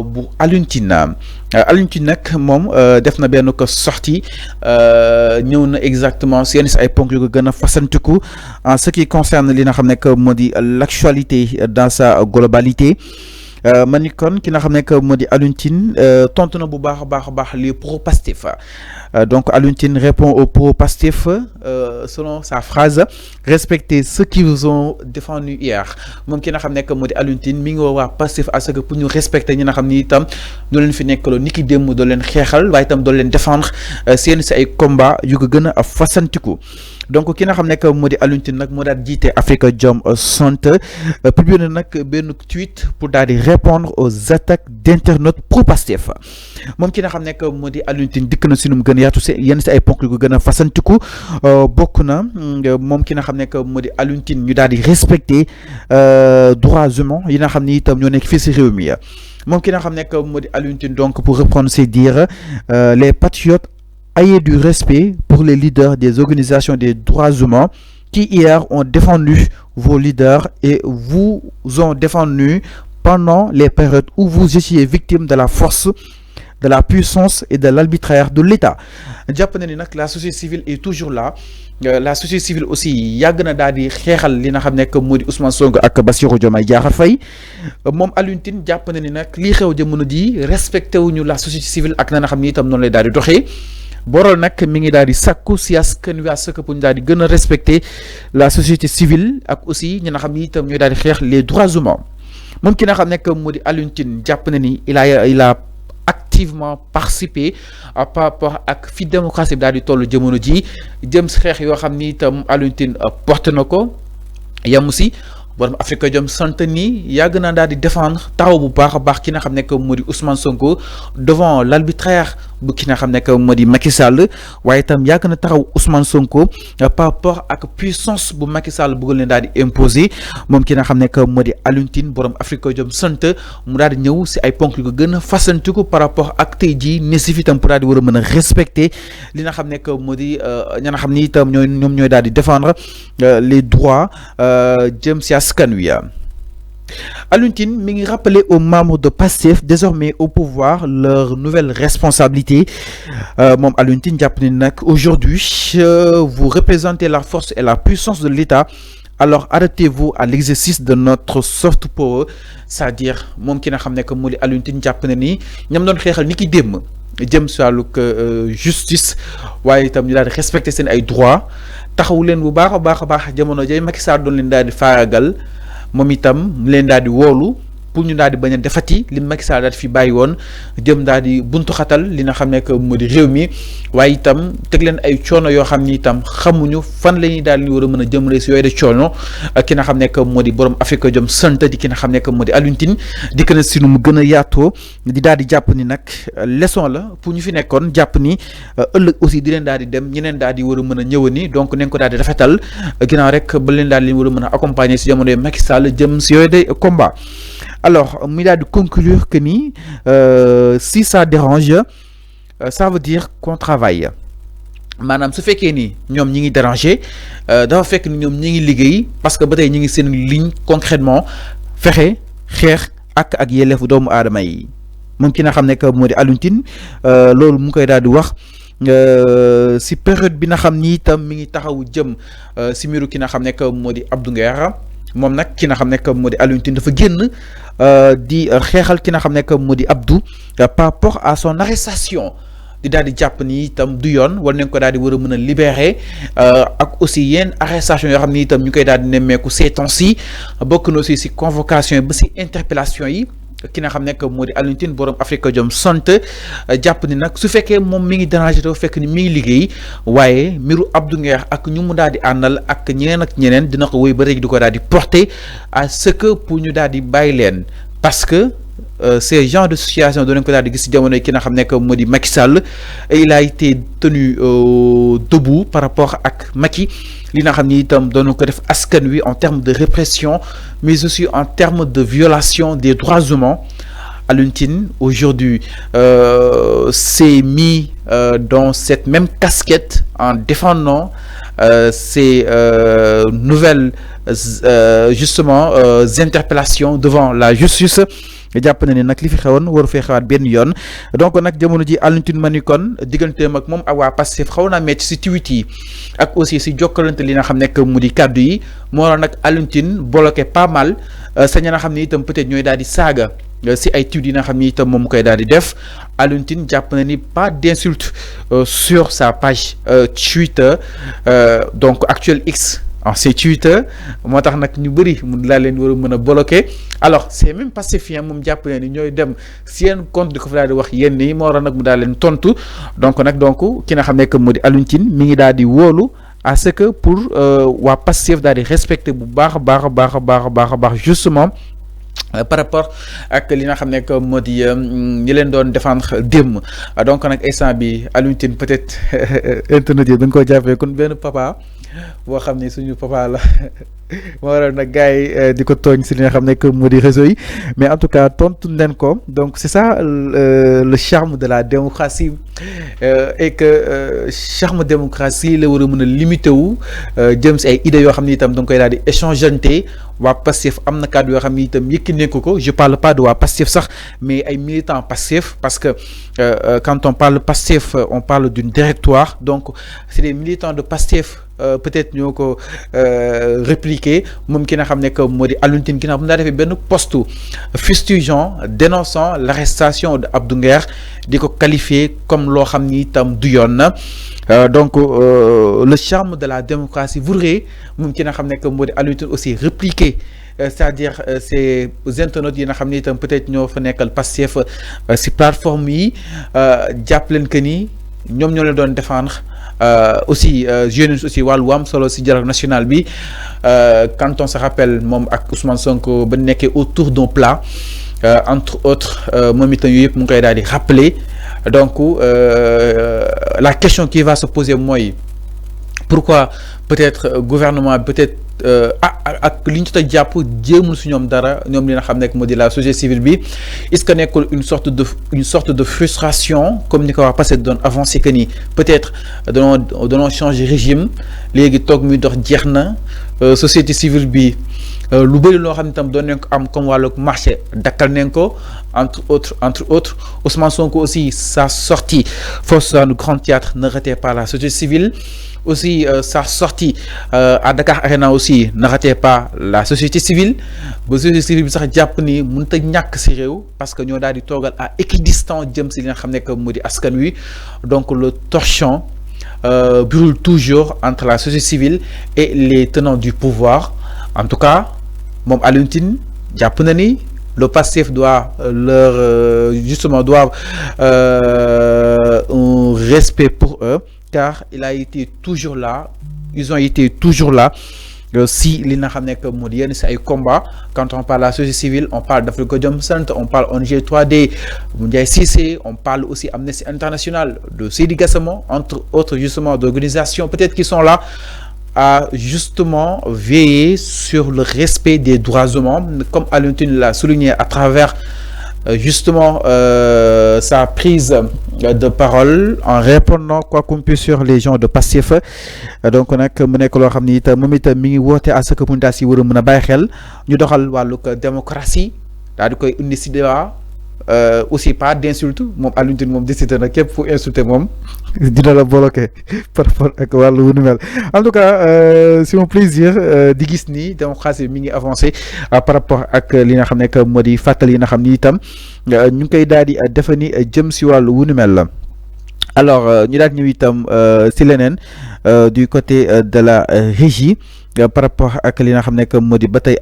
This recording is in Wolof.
bu Alioune Tine Alioune Tine nag moom def na benn ko sortie ñëw na exactement si yenn si ay ponk yu ko gën a fasantiku en ce qui concerne li nga xam ne que moo di l'actualité dans sa globalité. ma ni kon ki nga xam ne que moo di Alioune Tine tontu na bu baax a baax les pro-Pastef donc Alioune Tine répond aux pro-Pastef selon sa phrase respectez ceux qui vous ont défendu hier moom ki nga xam ne que moo di Alioune Tine mi ngi woo waa Pastef à ce que pour ñu respecter ñi nga xam ni itam doo leen fi nekkaloo ni ki démb doo leen xeexal waaye itam doo leen défendre seen si ay combat yu ko gën a fasantiku. donc ki nga xam ne que moo di Alioune Tine nag moo daal jiite Afrikajom Center publié na nag benn tweet pour daal di répondre aux attaques d'internautes pro-Pastef moom ki nga xam ne que moo di Alioune Tine dikk na si nu mu gën a yaatu si yenn si ay ponk yu ko gën a fasantiku bokk na moom ki nga xam ne que moo di Alioune Tine ñu daal di respecter droits humains yi nga xam ni itam ñoo nekk fii si réew mi moom ki nga xam ne que moo di Alioune Tine donc pour reprendre ses dires les patriotes ayez du respect pour les leaders des organisations des droits humains qui hier ont défendu vos leaders et vous ont défendu pendant les périodes où vous étiez victime de la force, de la puissance et de l'arbitraire de l'État. jàpp na ni nag la société civile est toujours là la société civile aussi yàgg na daal di xeexal li nga xam ne que moo di Ousmane Sonko ak Bassirou Diomaye Diakhar Faye moom Alioune Tine jàpp na ni nag lii xew jamono ji respecté wuñu la société civile ak na nga xam ni itam noonu lay daal di doxee. Borol nag mi ngi daal di sàkku si askan wi à pour ñu daal di gën a respecter la société civile ak aussi ñi nga xam ni itam ñooy daal di xeex les droits humains moom ki nga xam ne que moo di Alioune Tine jàpp na ni il a activement participé par rapport ak fi démocratie bi daal di toll jamono ji jëm si xeex yoo xam ni itam Alioune Tine porte na ko yamu si borom Afrikajom Center nii yàgg naa daal di défendre taxaw bu baax a baax ki nga xam ne que moo di Ousmane Sonko devant l'arbitraire bu ki nga xam ne que moo di Macky Sall waaye itam yàgg na taxaw Ousmane Sonko par rapport ak puissance bu Macky Sall bëgg leen daal di imposer moom ki nga xam ne que moo di Alioune Tine borom Afrikajom Center mu daal di ñëw si ay ponk yu ko gën a fasantiku par rapport ak tey jii ne si fi tam pour daal di war a mën a respecter li nga xam ne que moo di ña nga xam ni itam ñoom ñooy daal di défendre les droits jëm si askan wi. Alioune Tine mi ngi rappeler aux membres de Pastef désormais au pouvoir leur nouvelle responsabilité moom Alioune Tine jàpp ni nag aujourd'hui vous représentez la force et la puissance de l'État alors arrêtez-vous à l'exercice de notre soft power c'est-à-dire moom ki nga xam ne que moo di Alioune Tine jàpp na ni ñam doon xeexal ni ki démb jëm si wàllug justice waaye itam ñu daal di respecter seen ay droits taxawu leen bu baax a baax jamono jay Macky Sall doon leen daal di faaragal moom itam mu leen daal di woolu pour ñu daal di bañ a defati li Macky Sall daal di fi bàyyi woon jëm daal di buntu xatal li nga xam ne que moo di réew mi waaye itam teg leen ay coono yoo xam ni itam xamuñu fan la ñuy daal di war a mën a jëmale si yooyu de coono ki nga xam ne que moo di borom Afrikajom Center di ki nga xam ne que moo di Alioune Tine di ko ne si nu mu gën a yaatoo di daal di jàpp ni nag leçon la pour ñu fi nekkoon jàpp ni ëllëg aussi di leen daal di dem ñeneen daal di war a mën a ñëwani donc nañ ko daal di rafetal ginnaaw rek ba leen daal di war a mën a accompagner si jamonoy Macky Sall jëm si yooyu de combat. Alors, il a de conclure que si ça dérange, ça veut dire qu'on travaille. Madame, ce fait que nous sommes dérangés, ça fait que nous sommes liggéey parce que nous sommes une ligne concrètement, faire, ak yelef doomu aadama yi. Moom ki nga xam ne que moo di Alioune Tine loolu mu koy daal di wax si période bi nga xam ni itam mi ngi taxawu jëm si miiru ki nga xam ne que moo di Abdou Nguer moom nag ki nga xam ne que moo di Alioune Tine dafa génn di xeexal ki nga xam ne que moo di Abdou par rapport à son arrestation di daal di jàpp ni itam du yoon war nañ ko daal di war a mën a libérer ak aussi yenn arrestation yoo xam ni itam ñu koy daal di nemmeeku ces temps-ci bokk na aussi si convocation yi ba si interpellation yi ki nga xam ne que moo di Alioune Tine borom Afrikajom Center jàpp ni nag su fekkee moom mi ngi déranger dafa fekk ni mi ngi liggéey waaye mbiru Abdou Nguer ak ñu mu daal di àndal ak ñeneen dina ko wéy ba léegi di ko daal di porter à ce que pour ñu daal di bàyyi leen parce que ces genres de situation dinañ ko daal di gis ci jamono ki nga xam ne que moo di Macky Sall et il a été tenu debout par rapport ak Macky li nga xam ni itam doon ko def askan wi en termes de répression mais aussi en termes de violation des droits humains. Alioune Tine aujourd'hui s'est mis dans cette même casquette en défendant ces nouvelles justement interpellations devant la justice. jàpp na ne nag li fi xewoon waru fee xewaat benn yoon donc nag jamono ji Alioune Tine ma ni kon digganteem ak moom ak waa Pastef xaw naa metti si tweet yi ak aussi si jokkalante li nga xam nekk mu di kàddu yi moo tax nag Alioune Tine bloqué pas mal sa ña nga xam ne itam peut-être ñooy daal di saaga si ay tweet yi nga xam ni itam moom mu koy daal di def Alioune Tine jàpp na ni pas d'insulte sur sa page Twitter donc actuel X. C'est Twitter moo tax nag ñu bëri mu laa leen war a mën a bloqué alors c'est même Pastefien moom jàpp ne ni ñooy dem seen compte di ko fa daal di wax yenn yi moo tax nag mu daal leen tontu donc ki nga xam ne que moo di Alioune Tine mi ngi daal di wóolu à ce que pour waa Pastef daal di respecter bu baax a baax justement par rapport ak li nga xam ne que moo di ñi leen doon défendre démb donc nag instant bi Alioune Tine peut-être internet yi da nga koo jàppee kon benn papa boo xam ne suñu papa la moo waral nag gars yi di ko tooñ si li nga xam ne que moo di réseau yi mais en tout cas tontu leen ko donc c'est ça le charme de la démocratie et que charme démocratie la war a mën a limité wu jëm si ay idées yoo xam ne itam da nga koy daal di échangeante waa Pastef am na kàddu yoo xam ne itam yëkki nekk ko je parle pas de waa Pastef sax mais ay militants Pastef parce que quand on parle Pastef on parle d'une directoire donc c'est des militants de Pastef peut-être ñoo ko répliquer moom ki nga xam ne que moo di Alioune Tine ginnaaw bu mu daa defee benn poste fustigeant dénonçant l'arrestation de Abdou Nguer di ko qualifier comme loo xam ni itam du yoon na donc le charme de la démocratie voudrait moom ki nga xam ne que moo di Alioune Tine aussi répliquer c'est-à-dire ces internautes yi nga xam ne itam peut-être ñoo fa nekkal Pastef si plateforme yi jàpp leen que ni ñoom ñoo leen doon défendre aussi jeunes aussi wàllu am solo si dialogue national bi quand on se rappelle moom ak Ousmane Sonko ba nekkee autour d'un plat entre autres moom itam yooyu yëpp mu ngi koy daal di rappeler donc la question qui va se poser mooy pourquoi peut-être gouvernement peut-être ak li ñu jot a jàpp jéemul si ñoom dara ñoom li nga xam nekk moo di la société civile bi est-ce que nekkul une sorte de frustration comme ni ko wax parce que doon avancé que ni peut-être danoo changer régime léegi toog muy dox jeex na société civile bi lu bëri loo xam ne tam doon nañ ko am comme wàllu marché dakkal nañ ko entre autres Ousmane Sonko aussi sa sortie force dans le grand théâtre ne ratait pas la société civile aussi sa sortie à Dakar Arena aussi ne ratait pas la société civile ba société civile bi sax jàpp ni mënut a ñàkk si réew parce que ñoo daal di toogal à équidistant jëm si li nga xam ne que moo di askan wi donc le torchon brûle toujours entre la société civile et les tenants du pouvoir en tout cas moom Alioune Tine jàpp na ni le Pastef doit leur justement doivent un respect pour eux car il a été toujours là ils ont été toujours là si li nga xam ne que moo di yenn si ay combat quand on parle de la société civile on parle d'Africa Jom Center on parle ONG 3D Moundiaye Cissé on parle aussi Amnesty International de Seydi Gassama entre autres justement d'organisations peut-être qui sont là à justement veiller sur le respect des droits humains comme Alioune Tine l'a souligné à travers justement sa prise de parole en répondant quoi qu'on puisse sur les gens de Pastef donc nag mu nekk loo xam ni itam moom itam mi ngi woote à ce que mun daa si war a mën a bàyyi xel ñu doxal wàllug démocratie daal di koy indi si débat aussi pas d'insulte moom Alioune Tine moom décidé na képp fu insulté moom dina la bloqué par rapport ak wàllu wu nu mel en tout cas c'est mon plaisir di gis ni démocratie mi ngi avancé par rapport ak li nga xam ne que moo di fàttali yi nga xam ni itam ñu ngi koy daal di defani jëm si wàllu wu nu mel la alors ñu daal ñëw itam si leneen du côté de la régie par rapport ak li nga xam ne que moo di ba tey